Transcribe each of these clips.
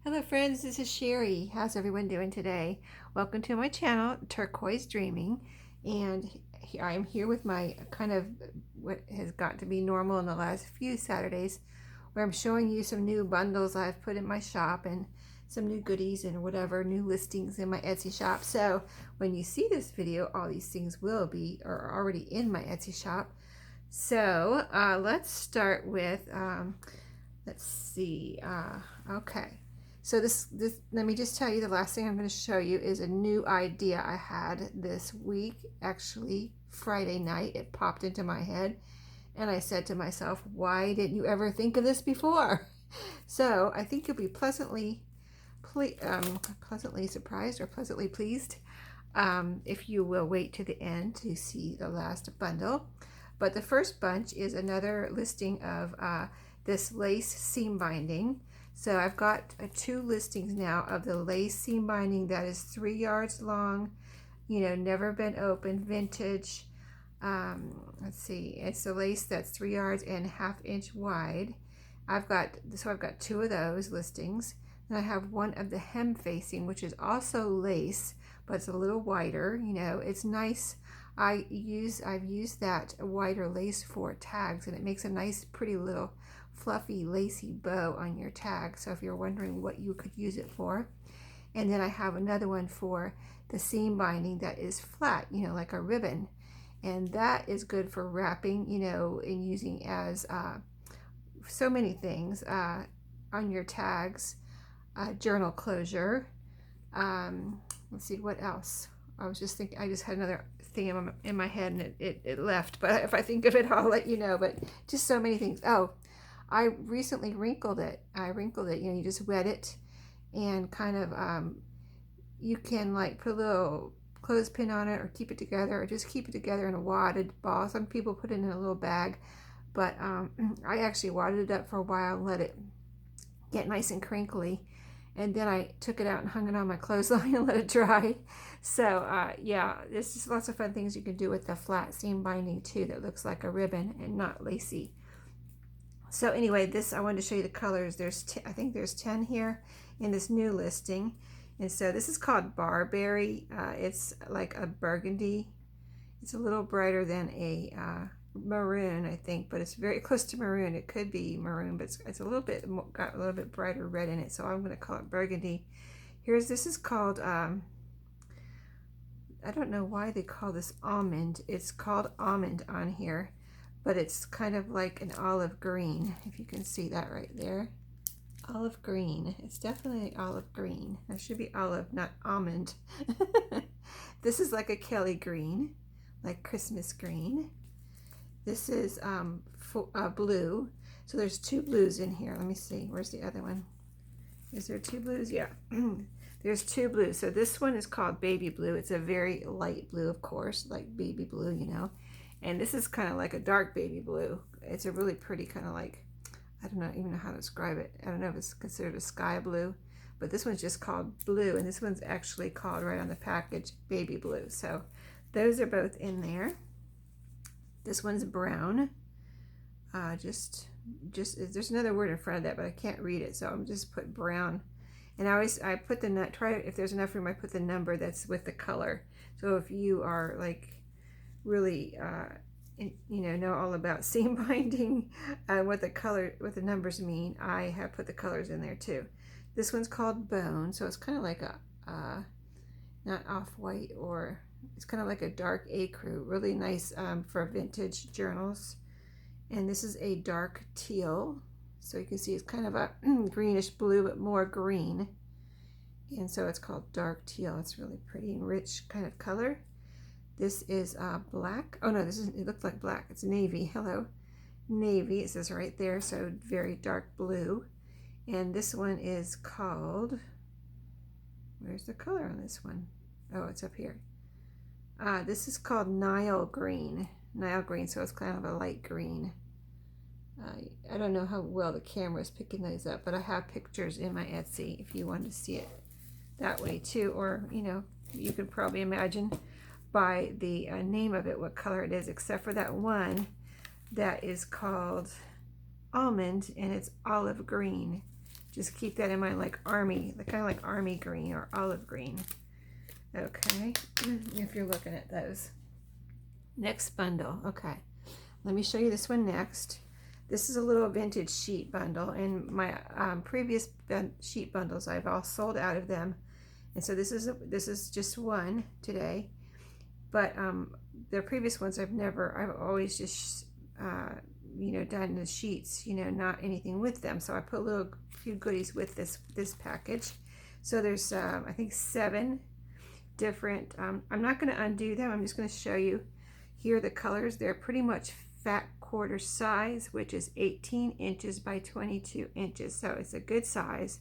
Hello friends, this is Sheree. How's everyone doing today? Welcome to my channel, Turquoise Dreaming. And I'm here with my kind of what has got to be normal in the last few Saturdays, where I'm showing you some new bundles I've put in my shop and some new goodies and whatever, new listings in my Etsy shop. So when you see this video, all these things will be or are already in my Etsy shop. So let's start with, let's see, okay. So this, let me just tell you, the last thing I'm going to show you is a new idea I had this week, actually Friday night. It popped into my head and I said to myself, why didn't you ever think of this before? So I think you'll be pleasantly surprised or pleasantly pleased if you will wait to the end to see the last bundle. But the first bunch is another listing of this lace seam binding. So I've got two listings now of the lace seam binding that is 3 yards long, you know, never been opened, vintage. Let's see, it's the lace that's 3 yards and 1/2 inch wide. I've got two of those listings. And I have one of the hem facing, which is also lace, but it's a little wider. You know, it's nice. I've used that wider lace for tags, and it makes a nice, pretty little fluffy lacy bow on your tag. So if you're wondering what you could use it for. And then I have another one for the seam binding that is flat, you know, like a ribbon, and that is good for wrapping, you know, and using as so many things on your tags, journal closure. Let's see, what else? I was just thinking, I just had another thing in my head and it left, but if I think of it, I'll let you know. But just so many things. Oh, I recently wrinkled it. You know, you just wet it and kind of, you can like put a little clothespin on it or keep it together, or just keep it together in a wadded ball. Some people put it in a little bag, but I actually wadded it up for a while and let it get nice and crinkly. And then I took it out and hung it on my clothesline and let it dry. So yeah, there's just lots of fun things you can do with the flat seam binding too that looks like a ribbon and not lacy. So anyway, this, I wanted to show you the colors. I think there's 10 here in this new listing. And so this is called Barberry. It's like a burgundy. It's a little brighter than a maroon, I think, but it's very close to maroon. It could be maroon, but it's a little bit, got a little bit brighter red in it. So I'm going to call it burgundy. This is called, I don't know why they call this almond. It's called almond on here, but it's kind of like an olive green, if you can see that right there. Olive green. It's definitely olive green. That should be olive, not almond. This is like a Kelly green, like Christmas green. This is blue. So there's two blues in here. Let me see. Where's the other one? Is there two blues? Yeah. There's two blues. So this one is called baby blue. It's a very light blue, of course, like baby blue, you know. And this is kind of like a dark baby blue. It's a really pretty kind of like, I don't even know how to describe it. I don't know if it's considered a sky blue, but this one's just called blue, and this one's actually called right on the package baby blue. So those are both in there. This one's brown. Just there's another word in front of that, but I can't read it, so I'm just put brown. And I put the try, if there's enough room, I put the number that's with the color. So if you are like really you know all about seam binding, what the numbers mean, I have put the colors in there too. This one's called bone, so it's kind of like a not off-white, or it's kind of like a dark ecru, really nice for vintage journals. And this is a dark teal, so you can see it's kind of a greenish blue, but more green, and so it's called dark teal. It's really pretty and rich kind of color. This is black. Oh no, it looks like black. It's navy. Hello, navy. It says right there, so very dark blue. And this one is called, where's the color on this one? Oh, it's up here. This is called Nile green. Nile green, so it's kind of a light green. I don't know how well the camera is picking those up, but I have pictures in my Etsy if you want to see it that way too. Or, you know, you could probably imagine by the name of it what color it is, except for that one that is called almond and it's olive green. Just keep that in mind, like army, kind of like army green or olive green. Okay, if you're looking at those. Next bundle. Okay, let me show you this one next. This is a little vintage sheet bundle, and my previous sheet bundles, I've all sold out of them, and so this is just one today. But the previous ones I've always just you know, done the sheets, you know, not anything with them. So I put a few goodies with this package. So there's I think 7 different. I'm not going to undo them. I'm just going to show you here the colors. They're pretty much fat quarter size, which is 18 inches by 22 inches. So it's a good size,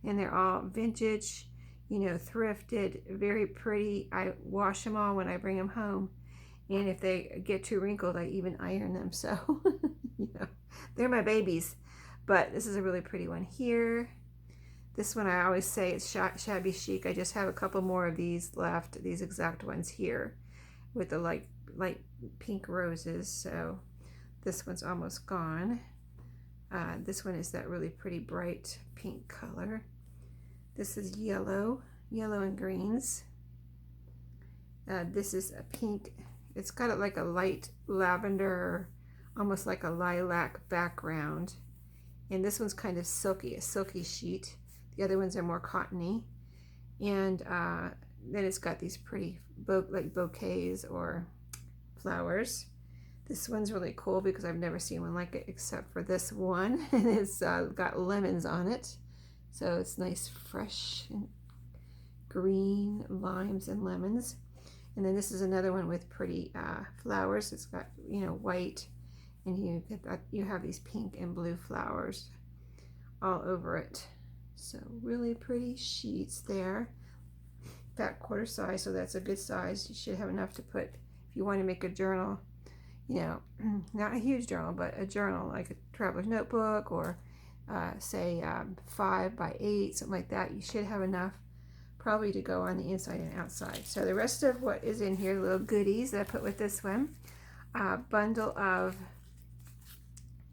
and they're all vintage, you know, thrifted, very pretty. I wash them all when I bring them home, and if they get too wrinkled, I even iron them. So you know, they're my babies. But this is a really pretty one here. This one I always say it's shabby chic. I just have a couple more of these left, these exact ones here with the light pink roses. So this one's almost gone. This one is that really pretty bright pink color. This is yellow and greens. This is a pink. It's got like a light lavender, almost like a lilac background. And this one's kind of silky, a silky sheet. The other ones are more cottony. And then it's got these pretty like bouquets or flowers. This one's really cool because I've never seen one like it except for this one. And it's got lemons on it. So it's nice, fresh and green limes and lemons. And then this is another one with pretty flowers. It's got, you know, white, and you have these pink and blue flowers all over it. So really pretty sheets there. Fat quarter size, so that's a good size. You should have enough to put, if you want to make a journal, you know, not a huge journal, but a journal like a traveler's notebook, or say 5 by 8, something like that. You should have enough probably to go on the inside and outside. So the rest of what is in here, little goodies that I put with this one, bundle of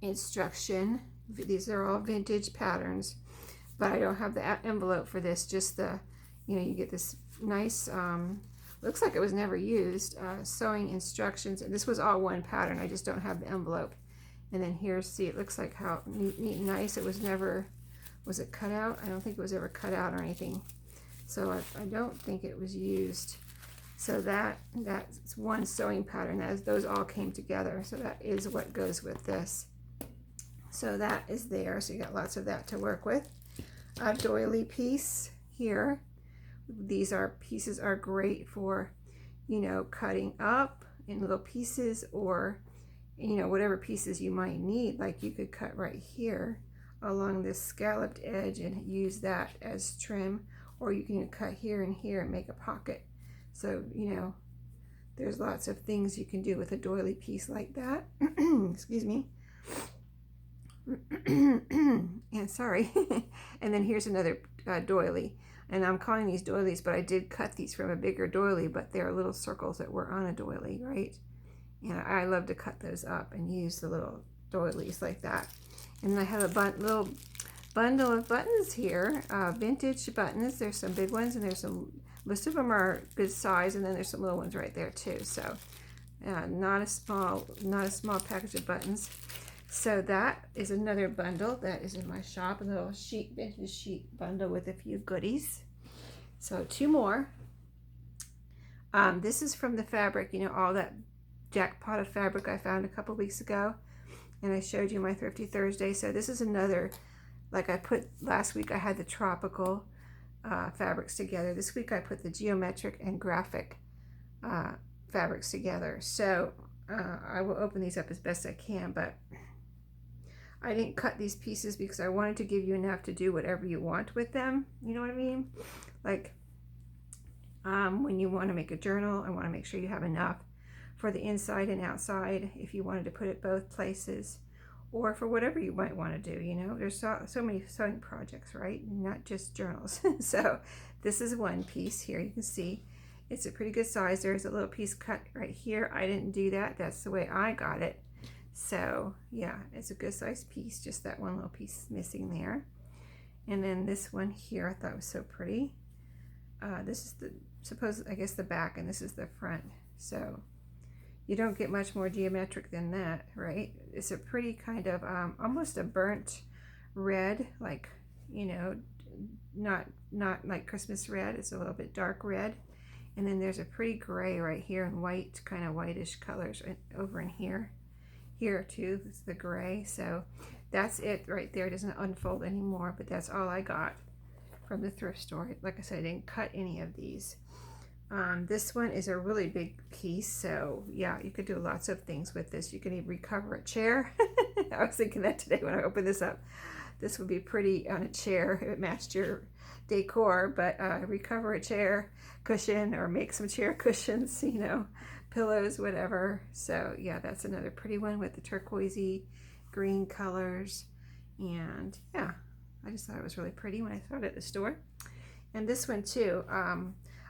instruction. These are all vintage patterns, but I don't have the envelope for this, just the, you know, you get this nice, looks like it was never used, sewing instructions. And this was all one pattern, I just don't have the envelope. And then here, see, it looks like how neat and nice. It was never, was it cut out? I don't think it was ever cut out or anything. So I don't think it was used. So that's one sewing pattern. Those all came together. So that is what goes with this. So that is there. So you got lots of that to work with. A doily piece here. These pieces are great for, you know, cutting up in little pieces, or, you know, whatever pieces you might need. Like you could cut right here along this scalloped edge and use that as trim, or you can cut here and here and make a pocket. So, you know, there's lots of things you can do with a doily piece like that. Excuse me. And sorry. And then here's another doily. And I'm calling these doilies, but I did cut these from a bigger doily, but they're little circles that were on a doily, right? And I love to cut those up and use the little doilies like that. And then I have a little bundle of buttons here, vintage buttons. There's some big ones, and there's some, most of them are good size, and then there's some little ones right there too. So not a small package of buttons. So that is another bundle that is in my shop, a little vintage sheet bundle with a few goodies. So 2 more. This is from the fabric, you know, all that jackpot of fabric I found a couple weeks ago, and I showed you my Thrifty Thursday. So this is another, like I put last week, I had the tropical fabrics together. This week I put the geometric and graphic fabrics together. So I will open these up as best I can, but I didn't cut these pieces because I wanted to give you enough to do whatever you want with them. You know what I mean? Like when you want to make a journal, I want to make sure you have enough for the inside and outside if you wanted to put it both places, or for whatever you might want to do. You know, there's so many sewing projects, right? Not just journals. So this is one piece here. You can see it's a pretty good size. There's a little piece cut right here. I didn't do that. That's the way I got it. So yeah, it's a good size piece. Just that one little piece missing there. And then this one here I thought was so pretty. This is I guess the back, and this is the front. So you don't get much more geometric than that, right? It's a pretty kind of almost a burnt red, like, you know, not like Christmas red. It's a little bit dark red. And then there's a pretty gray right here, and white, kind of whitish colors over in here. Here too, it's the gray. So that's it right there. It doesn't unfold anymore, but that's all I got from the thrift store. Like I said, I didn't cut any of these. This one is a really big piece, so yeah, you could do lots of things with this. You can even recover a chair. I was thinking that today when I opened this up. This would be pretty on a chair if it matched your decor, but recover a chair cushion or make some chair cushions, you know, pillows, whatever. So yeah, that's another pretty one with the turquoisey green colors. And yeah, I just thought it was really pretty when I saw it at the store. And this one too,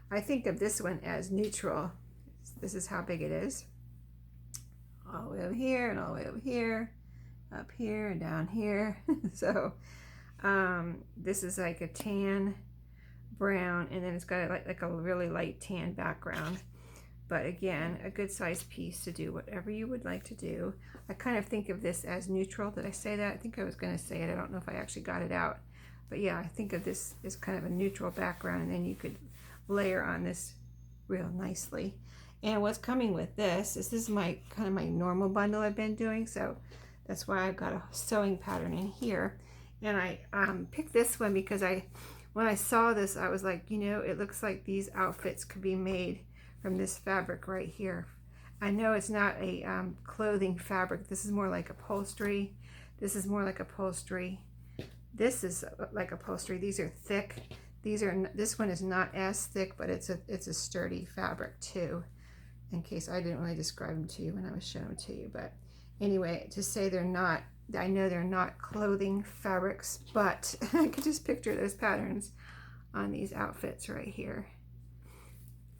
I think of this one as neutral. This is how big it is. All the way over here and all the way over here, up here and down here. So this is like a tan brown, and then it's got like a really light tan background. But again, a good sized piece to do whatever you would like to do. I kind of think of this as neutral. Did I say that? I think I was going to say it. I don't know if I actually got it out. But yeah, I think of this as kind of a neutral background, and then you could layer on this real nicely. And what's coming with this is my kind of my normal bundle I've been doing. So that's why I've got a sewing pattern in here. And I picked this one because when I saw this, I was like, you know, it looks like these outfits could be made from this fabric right here. I know it's not a clothing fabric. This is more like upholstery. This is more like upholstery. This is like upholstery. These are thick. This one is not as thick, but it's a sturdy fabric too. In case I didn't really describe them to you when I was showing them to you, but anyway, to say they're not, I know they're not clothing fabrics, but I could just picture those patterns on these outfits right here.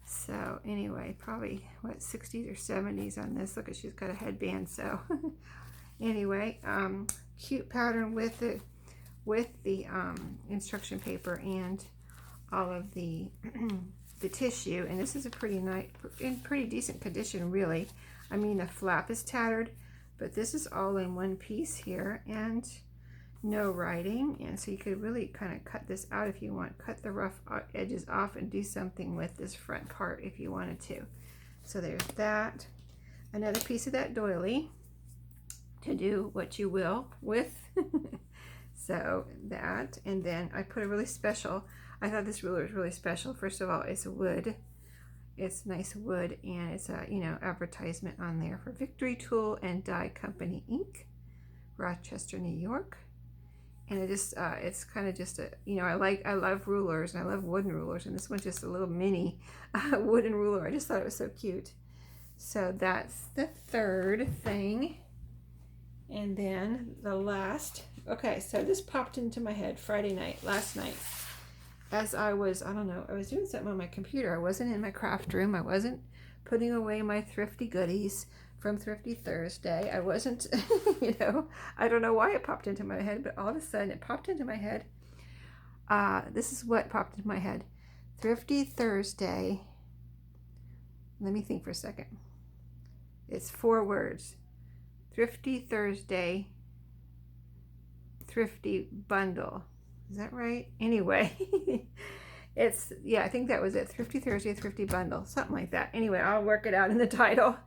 So anyway, probably what, 60s or 70s on this. Look, she's got a headband. So anyway, cute pattern with the instruction paper and all of the the tissue. And this is a pretty nice, in pretty decent condition, really. I mean, the flap is tattered, but this is all in one piece here, and no writing. And so you could really kind of cut this out if you want. Cut the rough edges off and do something with this front part if you wanted to. So there's that. Another piece of that doily to do what you will with. So that, and then I put a really special, I thought this ruler was really special. First of all, it's wood. It's nice wood, and it's a, you know, advertisement on there for Victory Tool and Die Company Inc., Rochester, New York. And it just it's kind of just a, you know, I love rulers, and I love wooden rulers, and this one's just a little mini wooden ruler. I just thought it was so cute. So that's the third thing. And then the last, okay, so this popped into my head last night, as I was, I don't know, I was doing something on my computer. I wasn't in my craft room. I wasn't putting away my thrifty goodies from Thrifty Thursday. I wasn't, you know, I don't know why it popped into my head, but all of a sudden it popped into my head. This is what popped into my head. Thrifty Thursday. Let me think for a second. It's 4 words. Thrifty Thursday, thrifty bundle. Is that right? Anyway, it's, yeah, I think that was it. Thrifty Thursday, thrifty bundle, something like that. Anyway, I'll work it out in the title.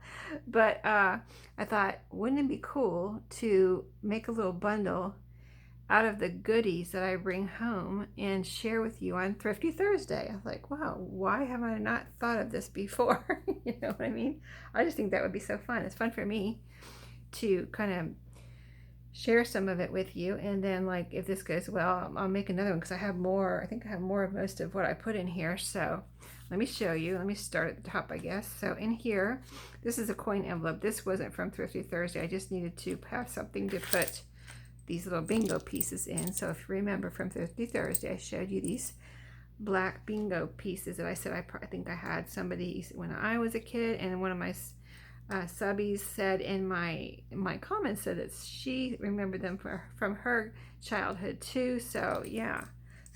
But I thought, wouldn't it be cool to make a little bundle out of the goodies that I bring home and share with you on Thrifty Thursday? I was like, wow, why have I not thought of this before? You know what I mean? I just think that would be so fun. It's fun for me to kind of share some of it with you, and then, like, if this goes well, I'll make another one, because I have more. I think I have more of most of what I put in here. So let me show you. Let me start at the top, I guess. So in here, this is a coin envelope. This wasn't from Thrifty Thursday. I just needed to have something to put these little bingo pieces in. So if you remember from Thrifty Thursday, I showed you these black bingo pieces that I said I think I had somebody when I was a kid, and one of my Subby said in my comments that she remembered them from her childhood too. So yeah,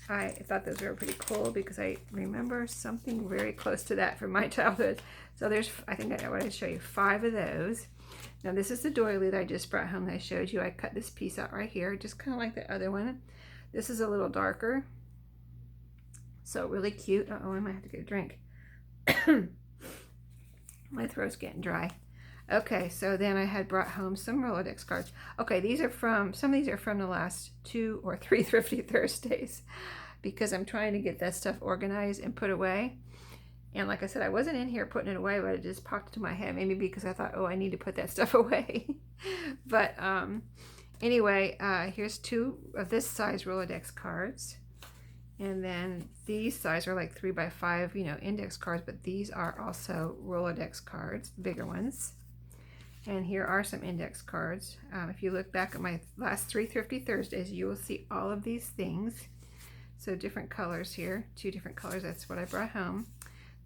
I thought those were pretty cool because I remember something very close to that from my childhood. So there's, I think I want to show you 5 of those. Now this is the doily that I just brought home that I showed you. I cut this piece out right here, just kind of like the other one. This is a little darker, so really cute. Uh-oh, I might have to get a drink. My throat's getting dry. Okay, so then I had brought home some Rolodex cards. Okay, some of these are from the last 2 or 3 Thrifty Thursdays because I'm trying to get that stuff organized and put away. And like I said, I wasn't in here putting it away, but it just popped into my head, maybe because I thought, oh, I need to put that stuff away. But anyway, here's 2 of this size Rolodex cards. And then these size are like 3 by 5, you know, index cards, but these are also Rolodex cards, bigger ones. And here are some index cards. If you look back at my last 3 Thrifty Thursdays, you will see all of these things. So different colors here, 2 different colors. That's what I brought home.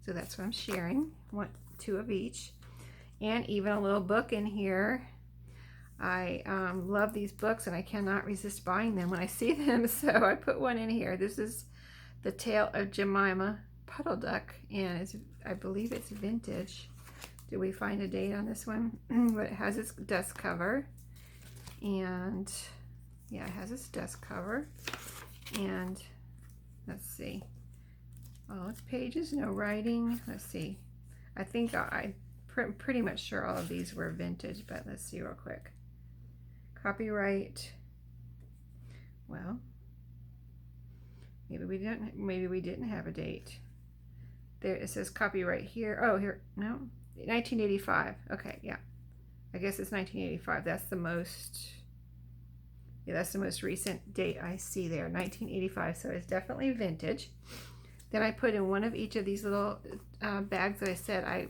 So that's what I'm sharing. I want 2 of each. And even a little book in here. I love these books and I cannot resist buying them when I see them. So I put one in here. This is The Tale of Jemima Puddle Duck. And I believe it's vintage. Did we find a date on this one? But it has its dust cover. And yeah, it has its dust cover. And let's see. All its pages, no writing. Let's see. I think I'm pretty much sure all of these were vintage, but let's see real quick. Copyright. Well, maybe we didn't have a date. There it says copyright here. Oh, here, no. 1985. Okay, yeah. I guess it's 1985. That's the most recent date I see there, 1985. So it's definitely vintage. Then I put in one of each of these little bags that I said I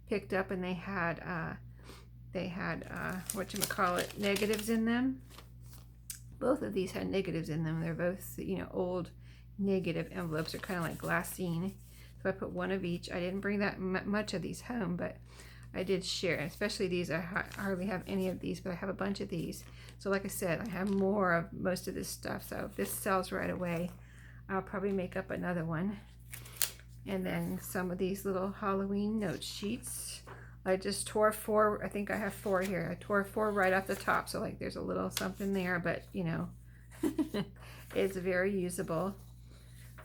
picked up, and they had whatchamacallit, negatives in them. Both of these had negatives in them. They're both, you know, old negative envelopes. They're kind of like glassine. So I put one of each. I didn't bring that much of these home, but I did share, especially these. I hardly have any of these, but I have a bunch of these. So like I said, I have more of most of this stuff. So if this sells right away, I'll probably make up another one. And then some of these little Halloween note sheets. I just tore 4. I think I have 4 here. I tore 4 right off the top. So like there's a little something there, but you know, it's very usable.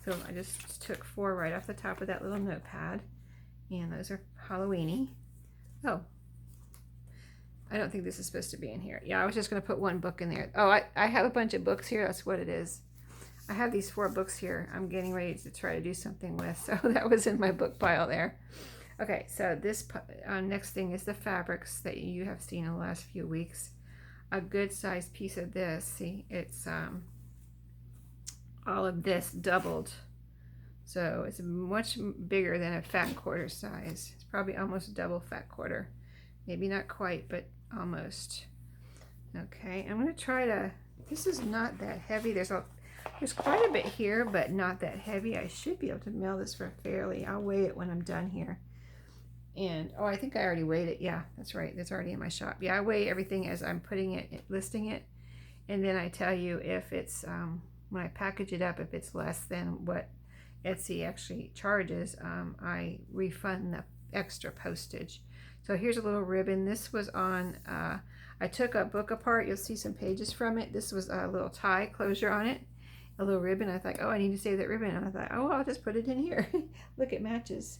So I just took 4 right off the top of that little notepad. And those are Halloweeny. Oh, I don't think this is supposed to be in here. Yeah, I was just going to put 1 book in there. Oh, I have a bunch of books here. That's what it is. I have these 4 books here I'm getting ready to try to do something with. So that was in my book pile there. Okay, so this next thing is the fabrics that you have seen in the last few weeks. A good sized piece of this. See, it's all of this doubled. So it's much bigger than a fat quarter size. It's probably almost double fat quarter. Maybe not quite, but almost. Okay, I'm going to try to, this is not that heavy. There's quite a bit here, but not that heavy. I should be able to mail this for fairly. I'll weigh it when I'm done here. And, oh, I think I already weighed it. Yeah, that's right. That's already in my shop. Yeah, I weigh everything as I'm putting it, listing it. And then I tell you if it's, when I package it up, if it's less than what Etsy actually charges, I refund the extra postage. So here's a little ribbon. This was on, I took a book apart. You'll see some pages from it. This was a little tie closure on it. A little ribbon. I thought, oh, I need to save that ribbon. And I thought, oh, I'll just put it in here. Look, it matches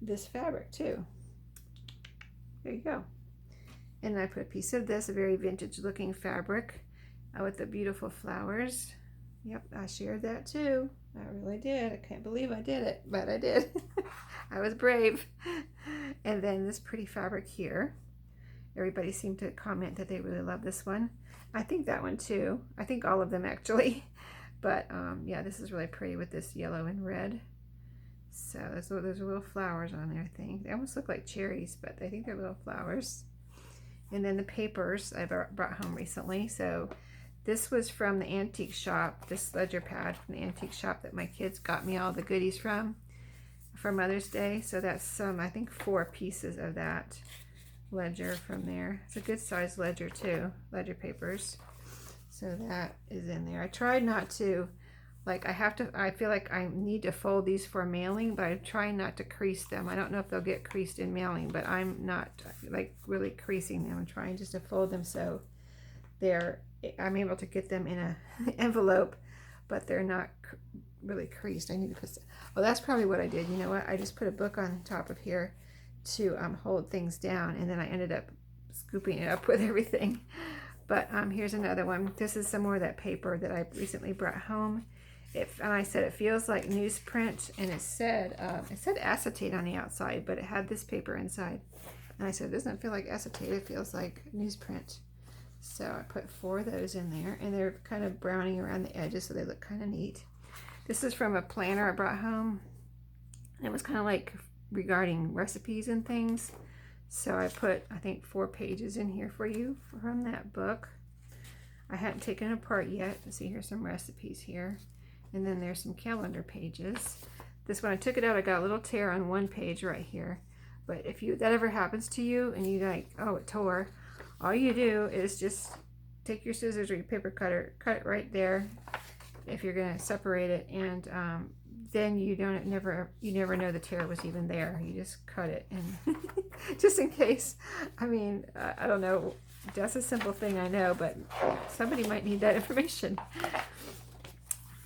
this fabric too. There you go. And I put a piece of this, a very vintage looking fabric with the beautiful flowers. Yep, I shared that too. I really did. I can't believe I did it, but I did. I was brave. And then this pretty fabric here. Everybody seemed to comment that they really love this one. I think that one too. I think all of them actually. But yeah, this is really pretty with this yellow and red. So there's little flowers on there, I think. They almost look like cherries, but I think they're little flowers. And then the papers I brought home recently. So this was from the antique shop, this ledger pad from the antique shop that my kids got me all the goodies from for Mother's Day. So that's some, I think 4 pieces of that. ledger from there. It's a good size ledger too, ledger papers. So that is in there. I tried not to, like, I feel like I need to fold these for mailing, but I'm trying not to crease them. I don't know if they'll get creased in mailing, but I'm not like really creasing them. I'm trying just to fold them so I'm able to get them in a envelope, but they're not really creased. I need to put, oh, that's probably what I did. You know what? I just put a book on top of here to hold things down, and then I ended up scooping it up with everything. But here's another one. This is some more of that paper that I recently brought home. And I said it feels like newsprint, and it said acetate on the outside, but it had this paper inside. And I said, it doesn't feel like acetate, it feels like newsprint. So I put 4 of those in there, and they're kind of browning around the edges, so they look kind of neat. This is from a planner I brought home. It was kind of like regarding recipes and things. So I put, I think, 4 pages in here for you from that book. I hadn't taken it apart yet. See, here's some recipes here. And then there's some calendar pages. This one, I took it out, I got a little tear on one page right here. But if that ever happens to you and you like, oh, it tore, all you do is just take your scissors or your paper cutter, cut it right there if you're going to separate it, and then you never know the tear was even there. You just cut it, and just in case. I mean, I don't know. That's a simple thing, I know, but somebody might need that information.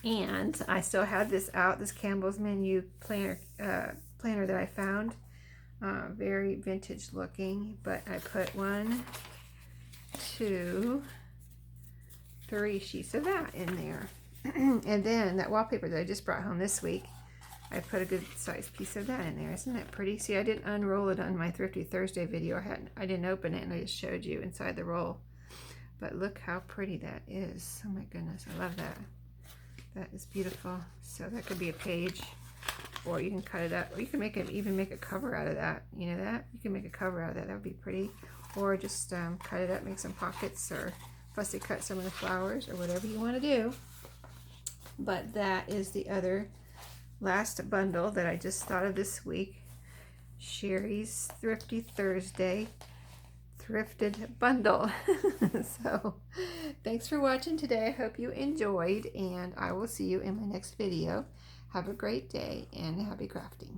And I still have this out, this Campbell's Menu planner that I found. Very vintage looking, but I put 1, 2, 3 sheets of that in there. And then that wallpaper that I just brought home this week, I put a good sized piece of that in there. Isn't that pretty? See, I didn't unroll it on my Thrifty Thursday video. I didn't open it, and I just showed you inside the roll. But look how pretty that is. Oh my goodness, I love that. That is beautiful. So that could be a page, or you can cut it up, or you can even make a cover out of that. You know that? You can make a cover out of that. That would be pretty. Or just cut it up, make some pockets, or fussy cut some of the flowers, or whatever you want to do. But that is the other last bundle that I just thought of this week. Sheree's Thrifty Thursday thrifted bundle. So thanks for watching today. I hope you enjoyed, and I will see you in my next video. Have a great day and happy crafting.